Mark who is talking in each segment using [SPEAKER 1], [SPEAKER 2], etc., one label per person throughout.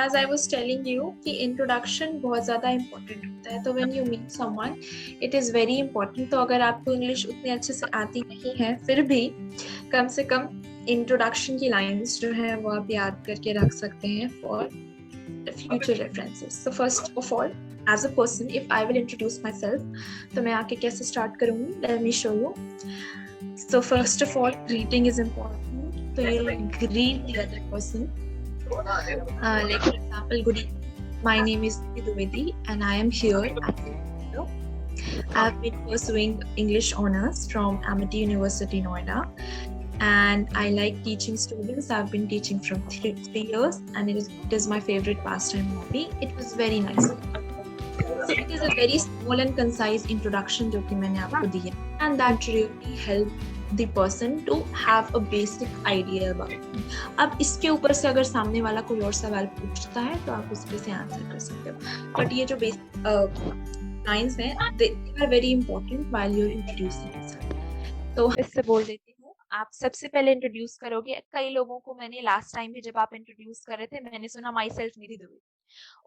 [SPEAKER 1] As I was telling you कि introduction बहुत ज़्यादा important होता है, तो when you meet someone it is very important. तो अगर आपको इंग्लिश उतनी अच्छे से आती नहीं है, फिर भी कम से कम इंट्रोडक्शन की लाइंस जो है वो आप याद करके रख सकते हैं for future references. So first of all, as a person, if I will introduce myself, तो मैं आके कैसे start करूँगी? Let me show you. So first of all, greeting is important. तो you greet the other person. Like for example, good evening. My name is Duvedi and I am here at Noida. I have been pursuing English honors from Amity University, Noida. And I like teaching students. I've been teaching from three years and it is my favorite pastime hobby. It was very nice. So it is a very small and concise introduction जो कि मैंने आपको दी है. And that really helped the person to have a basic idea about it. अब इसके ऊपर से अगर सामने वाला कोई और सवाल पूछता है तो आप उस पे से आंसर कर सकते हो. बट ये जो बेसिक लाइंस हैं, they are very important while you're introducing yourself. तो इससे बोल देती हूँ, आप सबसे पहले इंट्रोड्यूस करोगे. कई लोगों को मैंने लास्ट टाइम भी जब आप इंट्रोड्यूस कर रहे थे, मैंने सुना माई सेल्फ निधि दुबे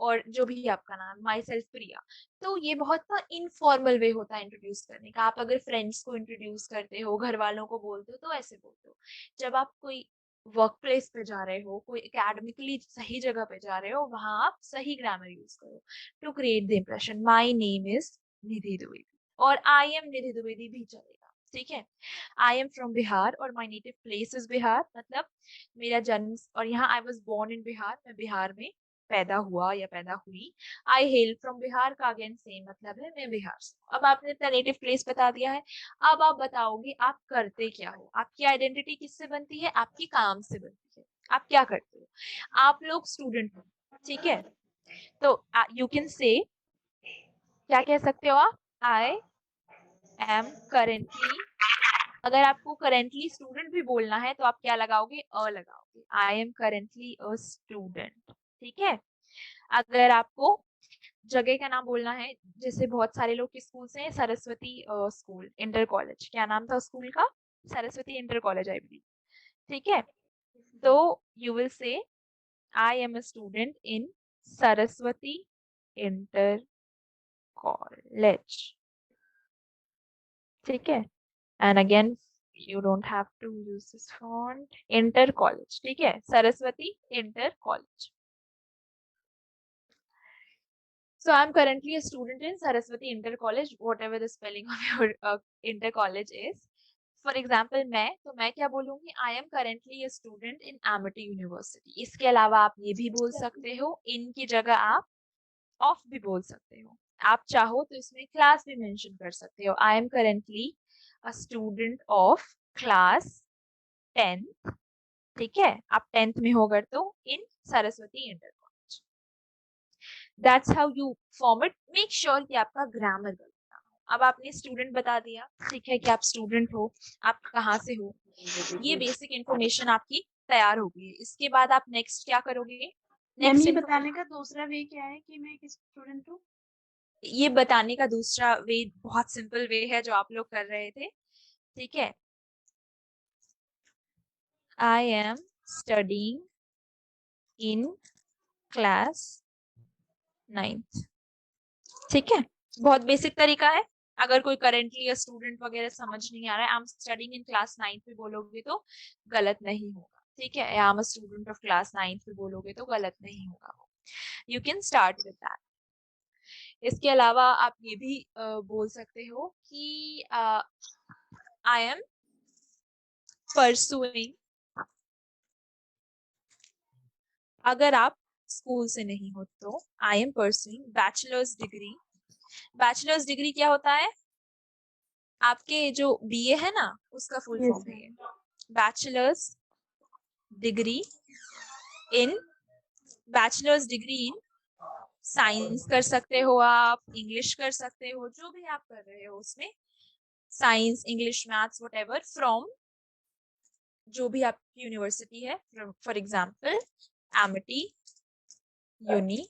[SPEAKER 1] और जो भी आपका नाम, माई सेल्फ प्रिया. तो ये बहुत ना इनफॉर्मल वे होता है इंट्रोड्यूस करने का. आप अगर फ्रेंड्स को इंट्रोड्यूस करते हो, घर वालों को बोलते हो, तो ऐसे बोलते हो. जब आप कोई वर्क प्लेस पे जा रहे हो, कोई एकेडमिकली सही जगह पे जा रहे हो, वहां आप सही ग्रामर यूज करो to create the impression. My name is Nidhi Dwivedi और आई एम निधि द्विवेदी भी चलेगा. ठीक है. आई एम फ्रॉम बिहार और my native place is Bihar. मतलब मेरा जन्म और यहाँ I was born in Bihar, मैं बिहार में पैदा हुआ या पैदा हुई. आई हेल फ्रॉम बिहार का अगेन सेम मतलब है, मैं बिहार से. अब आपने अपना नेटिव प्लेस बता दिया है. अब आप बताओगे आप करते क्या हो. आपकी आइडेंटिटी किससे बनती है? आपकी काम से बनती है. आप क्या करते हो? आप लोग स्टूडेंट हो. ठीक है. तो यू कैन से, क्या कह सकते हो आप? I am currently. अगर आपको करेंटली स्टूडेंट भी बोलना है तो आप क्या लगाओगे? अ लगाओगे. I am currently a student. ठीक है. अगर आपको जगह का नाम बोलना है, जैसे बहुत सारे लोग के स्कूल से, सरस्वती स्कूल इंटर कॉलेज, क्या नाम था स्कूल का? Saraswati inter college I believe. ठीक है. तो you will say I am a student in Saraswati inter college. ठीक है. And again you don't have to use this font. Inter college. ठीक है. Saraswati inter college. So I'm currently a student in Saraswati Inter College, whatever the spelling of your inter college is. For example, मैं क्या बोलूंगी? I am currently a student in Amity University. इसके अलावा आप ये भी बोल सकते हो, इन की जगह आप ऑफ भी बोल सकते हो. आप चाहो तो इसमें क्लास भी मेंशन कर सकते हो. I am currently a student of class 10th. ठीक है. आप 10th में होगा तो इन Saraswati inter. That's how you form it. Make sure कि आपका ग्रामर गलत ना हो. अब आपने स्टूडेंट बता दिया, ठीक है, कि आप स्टूडेंट हो, आप कहाँ से हो. ये बेसिक इंफॉर्मेशन आपकी तैयार हो गई. इसके बाद आप नेक्स्ट क्या करोगे?
[SPEAKER 2] नेक्स्ट बताने का दूसरा वे क्या है कि मैं किस स्टूडेंट हूँ?
[SPEAKER 1] ये बताने का दूसरा वे बहुत सिंपल वे है जो आप लोग कर रहे थे. ठीक है. I am studying in class 9th. ठीक है. बहुत बेसिक तरीका है. अगर कोई करेंटली स्टूडेंट वगैरह समझ नहीं आ रहा है, I am studying in class 9th भी बोलोगे तो गलत नहीं होगा. ठीक है. आई am a student of class 9th भी बोलोगे तो गलत नहीं होगा. You can start with that. इसके अलावा आप ये भी बोल सकते हो कि आई एम परसुइंग. अगर आप स्कूल से नहीं हो तो I am pursuing bachelors degree. Bachelors degree क्या होता है? आपके जो बीए है ना, उसका फुल फॉर्म है bachelors degree in. Bachelors degree in science कर सकते हो आप, इंग्लिश कर सकते हो, जो भी आप कर रहे हो उसमें science, English, maths, whatever, from जो भी आपकी यूनिवर्सिटी है. For example Amity university.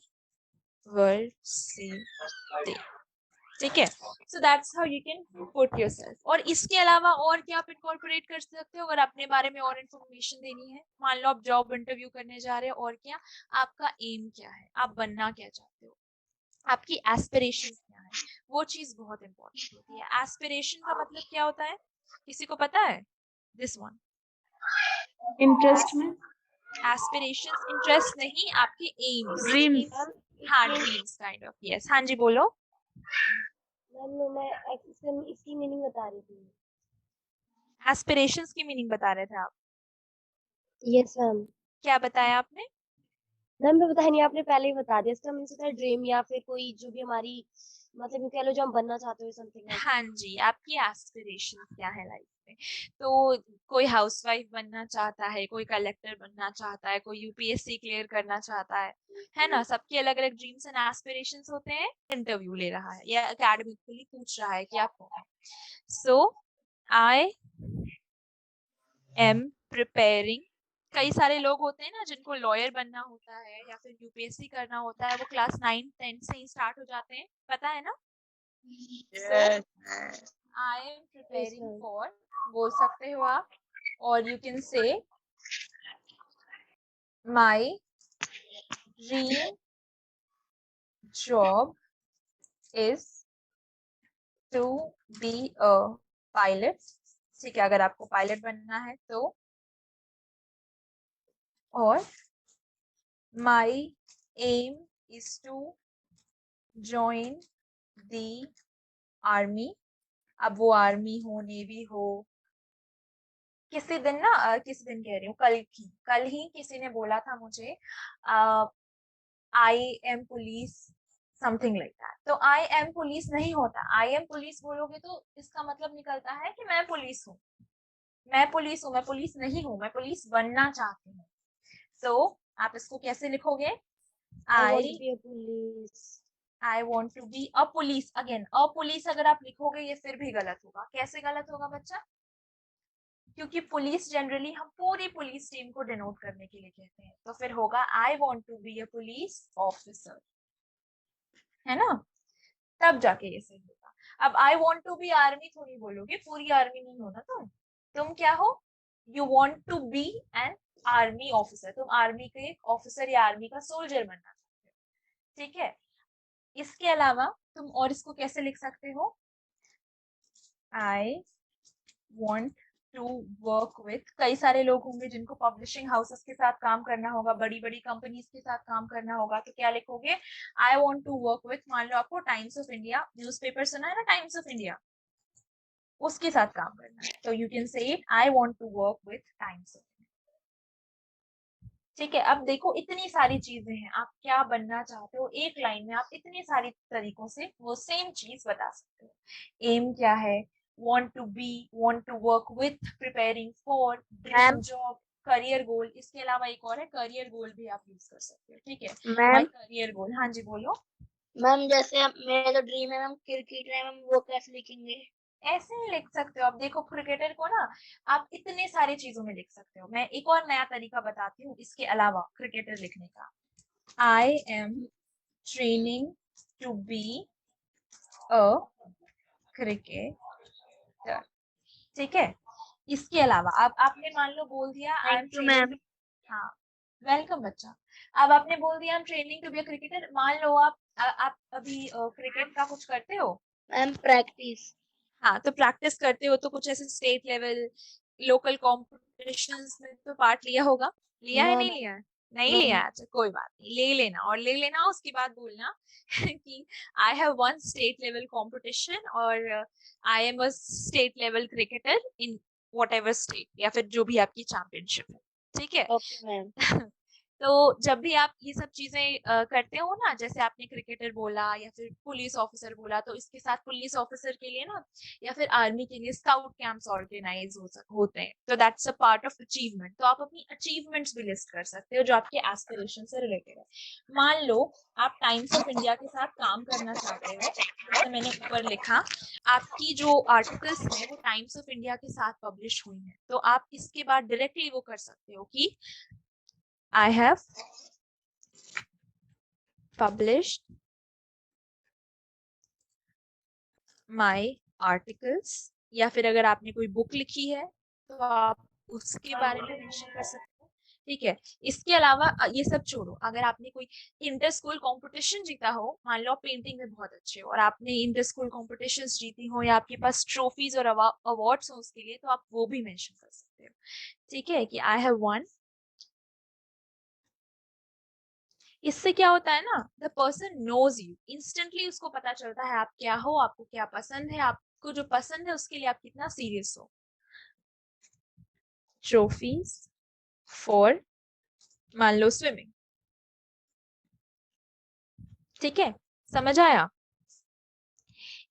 [SPEAKER 1] ठीक है, so that's how you can put yourself. और इसके अलावा और क्या आप इनकॉर्पोरेट कर सकते हो अगर अपने बारे में और इन्फॉर्मेशन देनी है? मान लो आप जॉब इंटरव्यू करने जा रहे हो, और क्या आपका एम क्या है, आप बनना क्या चाहते हो, आपकी एस्पिरेशंस क्या है, वो चीज बहुत इंपॉर्टेंट होती है। एस्पिरेशन का मतलब क्या होता है, किसी को पता है? दिस वन,
[SPEAKER 2] इंटरेस्ट में,
[SPEAKER 1] एस्पिरेशंस, इंटरेस्ट नहीं, आपके एम्स।
[SPEAKER 2] ड्रीम्स।
[SPEAKER 1] हाँ, ड्रीम्स काइंड ऑफ, यस। हाँ जी बोलो।
[SPEAKER 3] मैम मैं इसकी मीनिंग बता रही थी।
[SPEAKER 1] एस्पिरेशंस की मीनिंग बता रहे थे आप?
[SPEAKER 3] Yes ma'am.
[SPEAKER 1] क्या बताया आपने?
[SPEAKER 3] मैम मैं बताया नहीं, आपने पहले ही बता दिया। इसका मीनिंग होता है ड्रीम, या फिर कोई जो भी हमारी, मतलब यूँ कह लो जो हम बनना चाहते हो, समथिंग लाइक।
[SPEAKER 1] हाँ जी, आपकी एस्पिरेशन क्या है लाइफ में? तो कोई हाउसवाइफ बनना चाहता है, कोई कलेक्टर बनना चाहता है, कोई यूपीएससी क्लियर करना चाहता है ना? सबके अलग अलग ड्रीम्स एंड एस्पिरेशंस होते हैं। इंटरव्यू ले रहा है या एकेडमिकली पूछ रहा है कि आप कौन है। सो आई एम प्रिपेयरिंग। कई सारे लोग होते हैं ना जिनको लॉयर बनना होता है या फिर यूपीएससी करना होता है, वो क्लास 9 10 से ही स्टार्ट हो जाते हैं, पता है ना? I am
[SPEAKER 3] yes
[SPEAKER 1] preparing
[SPEAKER 3] ma'am.
[SPEAKER 1] For, बोल सकते हो आप। और you can say my dream job is to be a pilot. ठीक है, अगर आपको पायलट बनना है तो। और my aim is to join the army. अब वो आर्मी हो, नेवी हो। किसी दिन ना किसी दिन कह रही हूँ, कल ही किसी ने बोला था मुझे I am police, something like that. तो आई एम पुलिस नहीं होता, आई एम पुलिस बोलोगे तो इसका मतलब निकलता है कि मैं पुलिस हूँ, मैं पुलिस हूँ, मैं पुलिस नहीं हूँ, मैं पुलिस बनना चाहती हूँ। सो आप इसको कैसे लिखोगे?
[SPEAKER 3] I want to
[SPEAKER 1] I
[SPEAKER 3] be a police.
[SPEAKER 1] I want to be a police. Again a police अगर आप लिखोगे ये फिर भी गलत होगा। कैसे गलत होगा बच्चा? क्योंकि पुलिस जनरली हम पूरी पुलिस टीम को डिनोट करने के लिए कहते हैं, तो फिर होगा I want to be a police officer, है ना? तब जाके ये सही होगा। अब I want to be army थोड़ी बोलोगे, पूरी आर्मी नहीं हो ना तुम क्या हो? You want to be an army officer, तुम आर्मी के ऑफिसर या आर्मी का सोल्जर बनना चाहते हो। ठीक है, इसके अलावा तुम और इसको कैसे लिख सकते हो? आई want to work with, कई सारे लोग होंगे जिनको पब्लिशिंग हाउसेस के साथ काम करना होगा, बड़ी बड़ी कंपनीज के साथ काम करना होगा, तो क्या लिखोगे? आई want to work with, मान लो आपको टाइम्स ऑफ इंडिया न्यूज़पेपर सुना है ना, टाइम्स ऑफ इंडिया, उसके साथ काम करना है, तो यू कैन से it I want to work with times of India. ठीक है, अब देखो इतनी सारी चीजें हैं, आप क्या बनना चाहते हो, एक लाइन में आप इतनी सारी तरीकों से वो सेम चीज बता सकते हो। एम क्या है, want to be, want to work with, preparing for, dream job, career goal. इसके अलावा एक और है करियर गोल, भी आप यूज कर सकते हो। ठीक है, माय करियर गोल। हाँ जी बोलो।
[SPEAKER 3] मैम जैसे मेरा जो ड्रीम है मैम क्रिकेटर है मैम, वो कैसे लिखेंगे?
[SPEAKER 1] ऐसे ही लिख सकते हो। अब देखो क्रिकेटर को ना आप इतने सारे चीजों में लिख सकते हो। मैं एक और नया तरीका बताती हूँ इसके अलावा क्रिकेटर लिखने का। I am training to be a cricketer. ठीक है, इसके अलावा अब आपने मान लो बोल दिया I am
[SPEAKER 3] thank you
[SPEAKER 1] training.
[SPEAKER 3] Ma'am.
[SPEAKER 1] हाँ, वेलकम बच्चा। अब आपने बोल दिया I am training to be a cricketer. मान लो आप अभी क्रिकेट का कुछ करते हो।
[SPEAKER 3] Ma'am practice.
[SPEAKER 1] हाँ, तो प्रैक्टिस करते हो तो कुछ ऐसे स्टेट लेवल, लोकल कॉम्पिटिशन्स में तो पार्ट लिया होगा। लिया है,
[SPEAKER 3] नो
[SPEAKER 1] नहीं
[SPEAKER 3] मैम।
[SPEAKER 1] लिया है? नहीं
[SPEAKER 3] नो
[SPEAKER 1] लिया है, अच्छा कोई बात नहीं, ले लेना। और ले लेना उसके बाद बोलना कि I have won state level competition, और I am a state level cricketer in whatever state, या फिर जो भी आपकी चैंपियनशिप है। ठीक है।
[SPEAKER 3] Okay ma'am.
[SPEAKER 1] तो जब भी आप ये सब चीजें करते हो ना, जैसे आपने क्रिकेटर बोला या फिर पुलिस ऑफिसर बोला, तो इसके साथ पुलिस ऑफिसर के लिए ना या फिर आर्मी के लिए स्काउट कैंप्स ऑर्गेनाइज होते हैं, तो that's a part of achievement. तो आप अपनी अचीवमेंट्स भी लिस्ट कर सकते हो जो आपके एस्पिरेशन से रिलेटेड है। मान लो आप टाइम्स ऑफ इंडिया के साथ काम करना चाहते हो, जैसे मैंने ऊपर लिखा, आपकी जो आर्टिकल्स हैं वो टाइम्स ऑफ इंडिया के साथ पब्लिश हुई हैं, तो आप इसके बाद डायरेक्टली वो कर सकते हो कि I have published my articles, या फिर अगर आपने कोई बुक लिखी है तो आप उसके बारे में मेंशन कर सकते हो। ठीक है, इसके अलावा ये सब छोड़ो, अगर आपने कोई इंटर स्कूल कंपटीशन जीता हो, मान लो आप पेंटिंग में बहुत अच्छे हो और आपने इंटर स्कूल कॉम्पिटिशन्स जीती हो या आपके पास ट्रॉफीज और अवार्ड्स हो उसके लिए, तो आप वो भी मेंशन कर सकते हो। ठीक है, कि आई हैव वन। इससे क्या होता है ना, the person knows you, instantly उसको पता चलता है आप क्या हो, आपको क्या पसंद है, आपको जो पसंद है उसके लिए आप कितना सीरियस हो। ट्रॉफीज फॉर, मान लो स्विमिंग। ठीक है, समझ आया।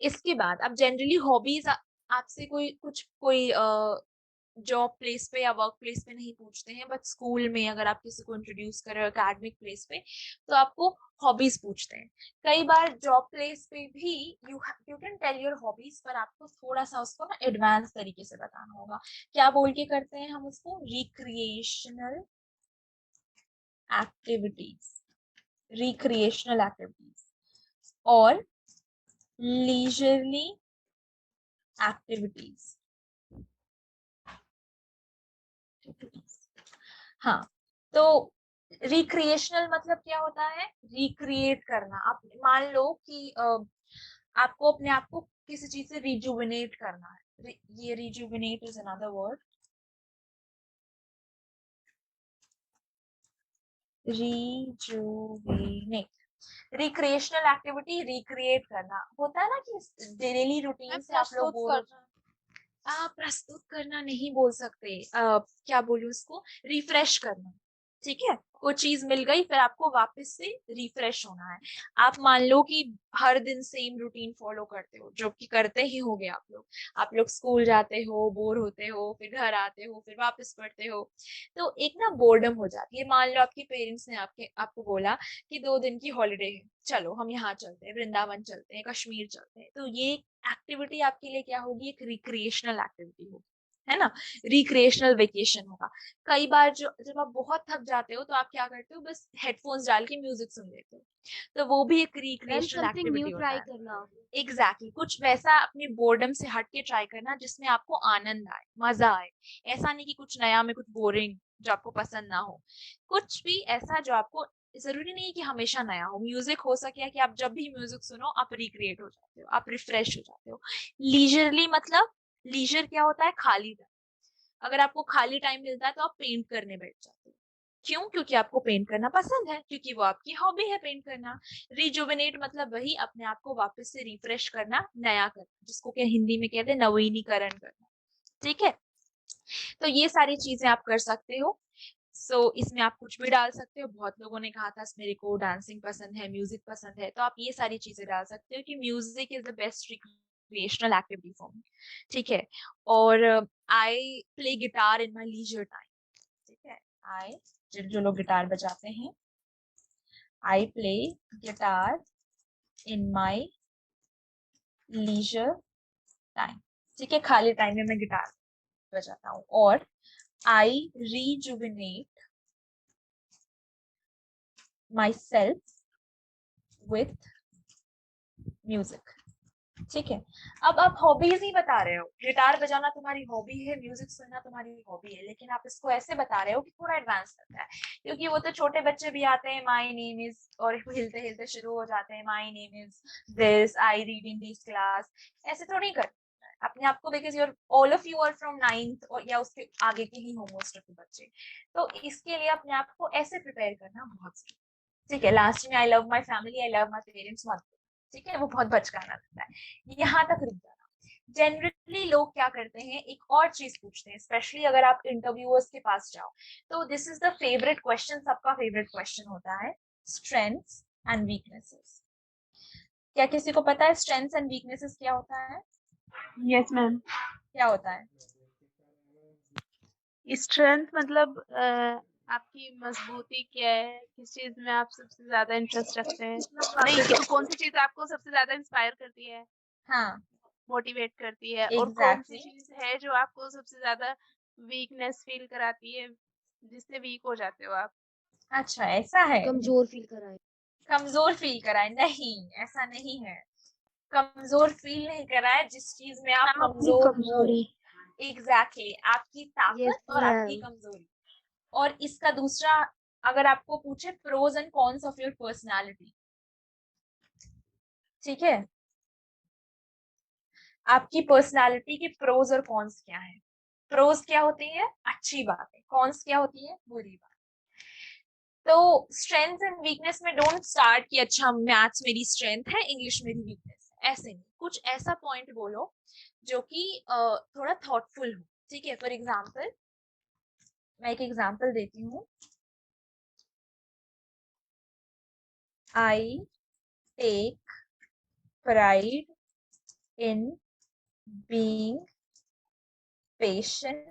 [SPEAKER 1] इसके बाद अब जनरली हॉबीज आपसे कोई जॉब प्लेस पे या वर्क प्लेस पे नहीं पूछते हैं, बट स्कूल में अगर आप किसी को इंट्रोड्यूस कर रहे हो एकेडमिक प्लेस पे तो आपको हॉबीज पूछते हैं। कई बार जॉब प्लेस पे भी you can tell your hobbies, पर आपको थोड़ा सा उसको ना एडवांस तरीके से बताना होगा। क्या बोल के करते हैं हम उसको, रिक्रिएशनल एक्टिविटीज, रिक्रिएशनल एक्टिविटीज और लीजरली एक्टिविटीज। हाँ, तो रिक्रिएशनल मतलब क्या होता है, रिक्रिएट करना। आप मान लो कि आपको अपने आप को किसी चीज से रिजुविनेट करना है, ये rejuvenate is another word, rejuvenate. Recreational activity recreate करना होता है ना, कि डेली रूटीन से आप लोग बोर हो, प्रस्तुत करना नहीं बोल सकते, क्या बोलूं उसको, रिफ्रेश करना। ठीक है, कोई चीज मिल गई फिर आपको वापस से रिफ्रेश होना है। आप मान लो कि हर दिन सेम रूटीन फॉलो करते हो, जो कि करते ही होगे आप लोग स्कूल जाते हो, बोर होते हो, फिर घर आते हो, फिर वापस पढ़ते हो, तो एक ना बोर्डम हो जाती है। मान लो आपके पेरेंट्स ने आपको बोला कि 2 दिन की हॉलीडे है, चलो हम यहाँ चलते हैं, वृंदावन चलते हैं, कश्मीर चलते हैं, तो ये एक्टिविटी आपके लिए क्या होगी, एक रिक्रिएशनल एक्टिविटी होगी, है ना, रिक्रिएशनल वेकेशन होगा। कई बार जब आप बहुत थक जाते हो तो आप क्या करते हो, बस हेडफोन्स डाल के म्यूजिक सुन लेते हो, तो वो भी एक
[SPEAKER 3] ma'am
[SPEAKER 1] recreational
[SPEAKER 3] something new
[SPEAKER 1] activity होता
[SPEAKER 3] ट्राई
[SPEAKER 1] है।
[SPEAKER 3] करना।
[SPEAKER 1] एग्जैक्टली कुछ वैसा अपने बोर्डम से हट के ट्राई करना जिसमें आपको आनंद आए, मजा आए। ऐसा नहीं कि कुछ नया में कुछ बोरिंग जो आपको पसंद ना हो, कुछ भी ऐसा जो आपको, जरूरी नहीं है कि हमेशा नया हो। म्यूजिक हो सके कि आप जब भी म्यूजिक सुनो आप रिक्रिएट हो जाते हो, आप रिफ्रेश हो जाते हो। लीजरली मतलब, लीजर क्या होता है, खाली टाइम। अगर आपको खाली टाइम मिलता है तो आप पेंट करने बैठ जाते हो। क्यों? क्योंकि आपको पेंट करना पसंद है, क्योंकि वो आपकी हॉबी है पेंट करना। रिजुविनेट मतलब वही अपने आप को वापस से रिफ्रेश करना, नया करना, जिसको क्या हिंदी में कहते हैं नवीनीकरण करना। ठीक है, तो ये सारी चीजें आप कर सकते हो। इसमें आप कुछ भी डाल सकते हो। बहुत लोगों ने कहा था मेरे को डांसिंग पसंद है, म्यूजिक पसंद है, तो आप ये सारी चीजें डाल सकते हो कि music is the best recreational activity for me. ठीक है, और I play guitar in my leisure time. ठीक है, आई, जो लोग गिटार बजाते हैं, I play guitar in my leisure time. ठीक है, खाली टाइम में मैं गिटार बजाता हूँ। और आई rejuvenate myself with music। ठीक है, अब आप हॉबीज ही बता रहे हो, गिटार बजाना तुम्हारी हॉबी है, म्यूजिक सुनना तुम्हारी हॉबी है, लेकिन आप इसको ऐसे बता रहे हो कि थोड़ा एडवांस लगता है। क्योंकि वो तो छोटे बच्चे भी आते हैं, माय नेम इज, और हिलते हिलते शुरू हो जाते हैं, my name is this, I read in this class. ऐसे थोड़ी करते हैं अपने आप को, because your all of you are from 9th और या उसके आगे के ही हो मोस्ट ऑफ द बच्चे। तो इसके लिए अपने आप को ऐसे प्रिपेयर करना बहुत जरूरी। ठीक है, लास्ट में I love my family, I love my parents मत। ठीक है, वो बहुत बचकाना लगता है, यहाँ तक रुक जाना। जनरली लोग क्या करते हैं, एक और चीज पूछते हैं, स्पेशली अगर आप इंटरव्यूअर्स के पास जाओ, तो this is the favourite question, सबका फेवरेट क्वेश्चन होता है, स्ट्रेंथ्स एंड वीकनेसेस। क्या किसी को पता है स्ट्रेंथ्स एंड वीकनेसेस क्या होता है?
[SPEAKER 2] Yes ma'am.
[SPEAKER 1] क्या होता है?
[SPEAKER 2] स्ट्रेंथ मतलब आपकी मजबूती क्या है, किस चीज में आप सबसे ज्यादा इंटरेस्ट रखते हैं, नहीं तो कौन सी चीज आपको सबसे ज्यादा इंस्पायर करती है,
[SPEAKER 1] हाँ,
[SPEAKER 2] मोटिवेट करती है, और कौन सी
[SPEAKER 1] एग्जैक्टली।
[SPEAKER 2] चीज है जो आपको सबसे ज्यादा वीकनेस फील कराती है, जिससे वीक हो जाते हो आप।
[SPEAKER 1] अच्छा, ऐसा है।
[SPEAKER 3] कमजोर फील कराए।
[SPEAKER 1] कमजोर फील कराए? नहीं, ऐसा नहीं है। कमजोर फील नहीं कराए जिस चीज में आप
[SPEAKER 2] मैम अपनी
[SPEAKER 1] कमजोर हो।
[SPEAKER 2] कमजोरी।
[SPEAKER 1] एग्जैक्टली आपकी
[SPEAKER 3] यस
[SPEAKER 1] ताकत और आपकी
[SPEAKER 3] मैम।
[SPEAKER 1] कमजोरी। और इसका दूसरा, अगर आपको पूछे pros and cons of your personality, ठीक है, आपकी पर्सनालिटी के प्रोज और कॉन्स क्या है। प्रोज क्या होती है, अच्छी बात है, कॉन्स क्या होती है, बुरी बात। तो स्ट्रेंथ एंड वीकनेस में डोंट स्टार्ट कि अच्छा मैथ्स मेरी स्ट्रेंथ है, इंग्लिश मेरी वीकनेस है, ऐसे नहीं। कुछ ऐसा पॉइंट बोलो जो कि थोड़ा थॉटफुल हो, ठीक है। फॉर एग्जाम्पल, मैं एक एग्जाम्पल देती हूँ। I take pride in being patient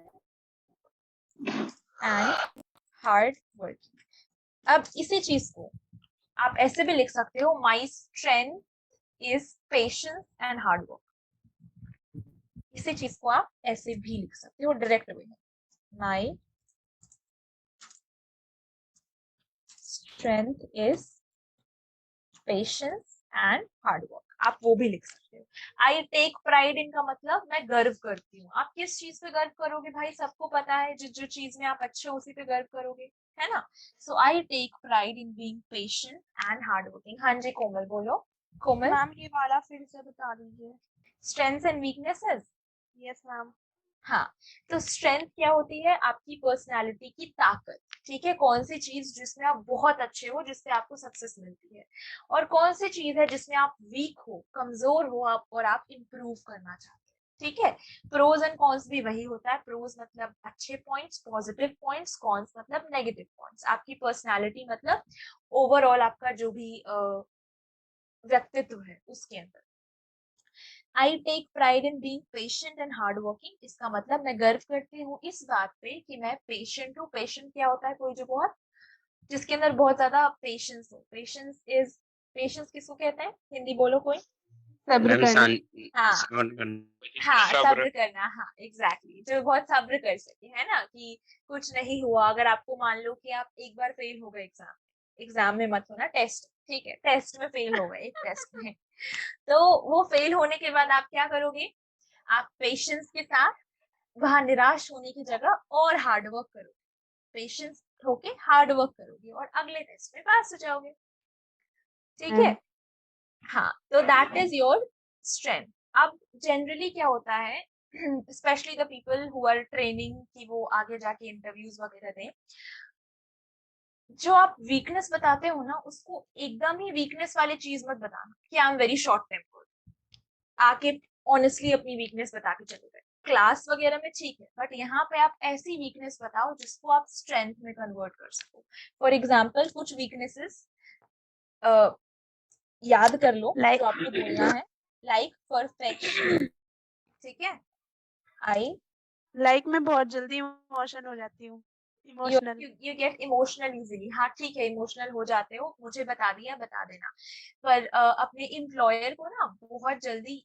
[SPEAKER 1] and hard working. अब इसी चीज को आप ऐसे भी लिख सकते हो, my strength is patience and hard work. इसी चीज को आप ऐसे भी लिख सकते हो डायरेक्ट वे में, my strength is patience and hard work, आप वो भी लिख सकते हो। आई टेक प्राइड इन का मतलब मैं गर्व करती हूँ। आप किस चीज पे गर्व करोगे भाई, सबको पता है, जो चीज में आप अच्छे हो उसी पे गर्व करोगे, है ना। So I take pride in being patient and hard working. हाँ जी कोमल बोलो। कोमल,
[SPEAKER 2] मैम ये वाला फिर से बता दीजिए।
[SPEAKER 1] Strengths and weaknesses.
[SPEAKER 2] Yes ma'am.
[SPEAKER 1] हाँ, तो स्ट्रेंथ क्या होती है, आपकी पर्सनालिटी की ताकत, ठीक है। कौन सी चीज जिसमें आप बहुत अच्छे हो, जिससे आपको सक्सेस मिलती है, और कौन सी चीज है जिसमें आप वीक हो, कमजोर हो आप, और आप इम्प्रूव करना चाहते हैं, ठीक है। प्रोज एंड कॉन्स भी वही होता है। प्रोज मतलब अच्छे पॉइंट्स, पॉजिटिव पॉइंट्स, कॉन्स मतलब नेगेटिव पॉइंट्स। आपकी पर्सनालिटी मतलब ओवरऑल आपका जो भी व्यक्तित्व है उसके अंदर। I take pride in being patient and hard working, इसका मतलब मैं गर्व करती हूँ इस बात पे कि मैं पेशेंट हूँ। पेशेंट क्या होता है, कोई जो बहुत, जिसके अंदर बहुत ज्यादा पेशेंस हो। पेशेंस किसको कहते हैं, हिंदी बोलो कोई।
[SPEAKER 2] सब्र
[SPEAKER 4] मैम
[SPEAKER 2] करना।
[SPEAKER 1] हाँ
[SPEAKER 4] सब्र करना।
[SPEAKER 1] हाँ,
[SPEAKER 4] सब्र।
[SPEAKER 1] सब्र करना, हाँ एग्जैक्टली, जो बहुत सब्र कर सके, है ना, कि कुछ नहीं हुआ। अगर आपको मान लो कि आप एक बार फेल हो गए एग्जाम में मत होना, टेस्ट, ठीक है, टेस्ट में फेल हो गए एक टेस्ट में, तो वो फेल होने के बाद आप क्या करोगे, आप पेशेंस के साथ वहां निराश होने की जगह और हार्ड वर्क करोगे, पेशेंस होके हार्ड वर्क करोगे और अगले टेस्ट में पास हो जाओगे, ठीक है। हाँ, तो दैट इज योर स्ट्रेंथ। अब जनरली क्या होता है, specially the people who are training कि वो आगे जाके इंटरव्यूज वगैरह दें, जो आप वीकनेस बताते हो ना, उसको एकदम ही वीकनेस वाली चीज मत बताना कि I am very short tempered. आके ऑनेस्टली अपनी वीकनेस बता के चले गए, क्लास वगैरह में ठीक है, बट यहाँ पे आप ऐसी वीकनेस बताओ जिसको आप स्ट्रेंथ में कन्वर्ट कर सको। फॉर एग्जाम्पल, कुछ वीकनेसेस याद कर लो जो आपको बोलना है, लाइक परफेक्शन, ठीक है। आई
[SPEAKER 2] लाइक मैं बहुत जल्दी इमोशनल हो जाती हूँ। Emotional.
[SPEAKER 1] You get emotional easily, हाँ ठीक है, इमोशनल हो जाते हो, मुझे बता दिया, बता देना। पर अपने एम्प्लॉयर को ना बहुत जल्दी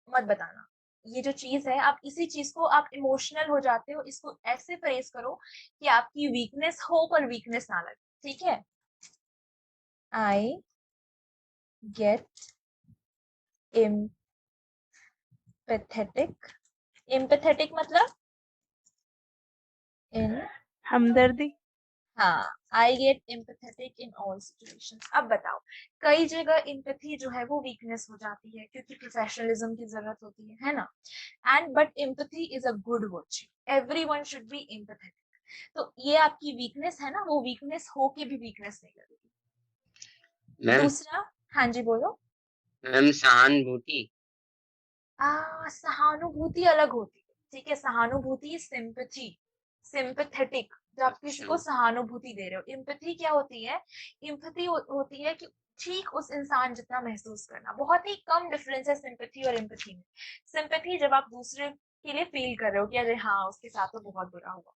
[SPEAKER 1] मत बताना। ये जो चीज है, आप इसी चीज को, आप इमोशनल हो जाते हो, इसको ऐसे फ्रेज करो कि आपकी वीकनेस हो पर वीकनेस ना लगे, ठीक है। I get empathetic. एम्पैथेटिक मतलब इन,
[SPEAKER 2] हमदर्दी।
[SPEAKER 1] हाँ, I get empathetic in all situations. अब बताओ, कई जगह एम्पैथी जो है वो वीकनेस हो जाती है क्योंकि प्रोफेशनलिज्म की जरूरत होती है ना। And but empathy is a good virtue, everyone should be empathetic. तो ये आपकी वीकनेस है ना, वो वीकनेस हो के भी वीकनेस नहीं लगेगी।
[SPEAKER 4] मैम
[SPEAKER 1] दूसरा, हाँ जी बोलो।
[SPEAKER 4] मैम सहानुभूति।
[SPEAKER 1] सहानुभूति अलग होती है, ठीक है। सहानुभूति सिंपैथी, सिंपैथेटिक, जब आप किसी को
[SPEAKER 4] अच्छा
[SPEAKER 1] सहानुभूति दे रहे हो। एम्पैथी क्या होती है, एम्पैथी होती है कि ठीक उस इंसान जितना महसूस करना। बहुत ही कम डिफरेंस है सिंपैथी और एम्पैथी में। सिंपैथी जब आप दूसरे के लिए फील कर रहे हो कि अरे हाँ उसके साथ तो बहुत बुरा हुआ।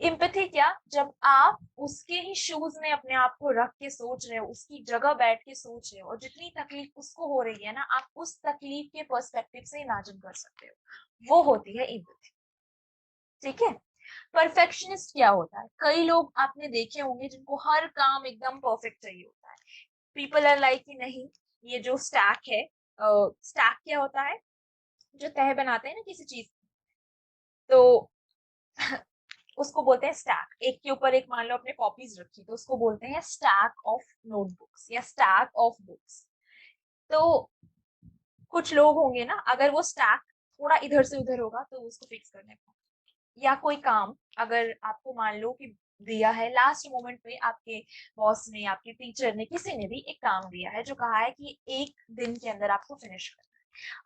[SPEAKER 1] एम्पैथी क्या, जब आप उसके ही शूज में अपने आप को रख के सोच रहे हो, उसकी जगह बैठ के सोच रहे हो, और जितनी तकलीफ उसको हो रही है ना, आप उस तकलीफ के पर्सपेक्टिव से इमेजिन कर सकते हो, वो होती है एम्पैथी, ठीक है। परफेक्शनिस्ट क्या होता है, कई लोग आपने देखे होंगे जिनको हर काम एकदम परफेक्ट चाहिए होता है। पीपल आर लाइक कि नहीं, ये जो स्टैक है स्टैक क्या होता है? जो तह बनाते हैं ना किसी चीज, तो उसको बोलते हैं स्टैक। एक के ऊपर एक मान लो अपने कॉपीज रखी, तो उसको बोलते हैं स्टैक ऑफ नोटबुक्स या स्टैक ऑफ बुक्स। तो कुछ लोग होंगे ना, अगर वो स्टैक थोड़ा इधर से उधर होगा तो उसको फिक्स करने का, या कोई काम अगर आपको मान लो कि दिया है लास्ट मोमेंट पे, आपके बॉस ने, आपके टीचर ने, किसी ने भी एक काम दिया है जो कहा है कि 1 दिन के अंदर आपको फिनिश करना है।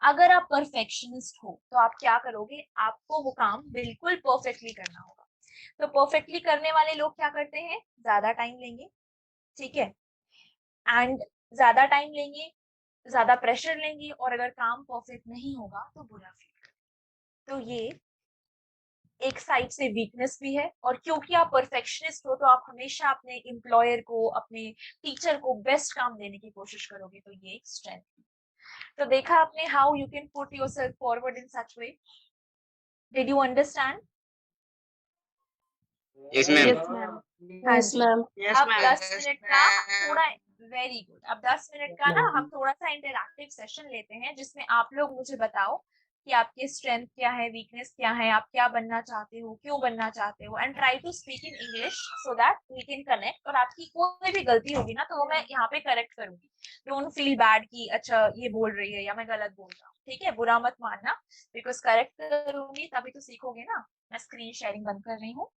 [SPEAKER 1] अगर आप परफेक्शनिस्ट हो तो आप क्या करोगे? आपको वो काम बिल्कुल परफेक्टली करना होगा। तो परफेक्टली करने वाले लोग क्या करते हैं? ज्यादा टाइम लेंगे, ठीक है, एंड ज्यादा टाइम लेंगे, ज्यादा प्रेशर लेंगे, और अगर काम परफेक्ट नहीं होगा तो बुरा फील करेंगे। तो ये एक साइड से वीकनेस भी है, और क्योंकि आप परफेक्शनिस्ट हो तो आप हमेशा अपने एम्प्लॉयर को, अपने टीचर को बेस्ट काम देने की कोशिश करोगे, तो ये एक स्ट्रेंथ है। तो देखा आपने how you can put yourself forward in such way. Did you understand?
[SPEAKER 4] Yes ma'am.
[SPEAKER 2] Yes ma'am.
[SPEAKER 1] हाँ
[SPEAKER 3] यस
[SPEAKER 1] जी।
[SPEAKER 3] मैम।
[SPEAKER 1] अब 10 मिनट का थोड़ा, वेरी गुड, अब 10 मिनट का ना हम थोड़ा सा इंटरैक्टिव सेशन लेते हैं, जिसमें आप लोग मुझे बताओ कि आपके स्ट्रेंथ क्या है, वीकनेस क्या है, आप क्या बनना चाहते हो, क्यों बनना चाहते हो, and try to speak in English so that we can connect. और आपकी कोई भी गलती होगी ना तो वो मैं यहाँ पे करेक्ट करूंगी। डोंट फील बैड कि अच्छा ये बोल रही है या मैं गलत बोल रहा हूँ, ठीक है? बुरा मत मानना, बिकॉज करेक्ट करूंगी तभी तो सीखोगे ना। मैं स्क्रीन शेयरिंग बंद कर रही हूँ।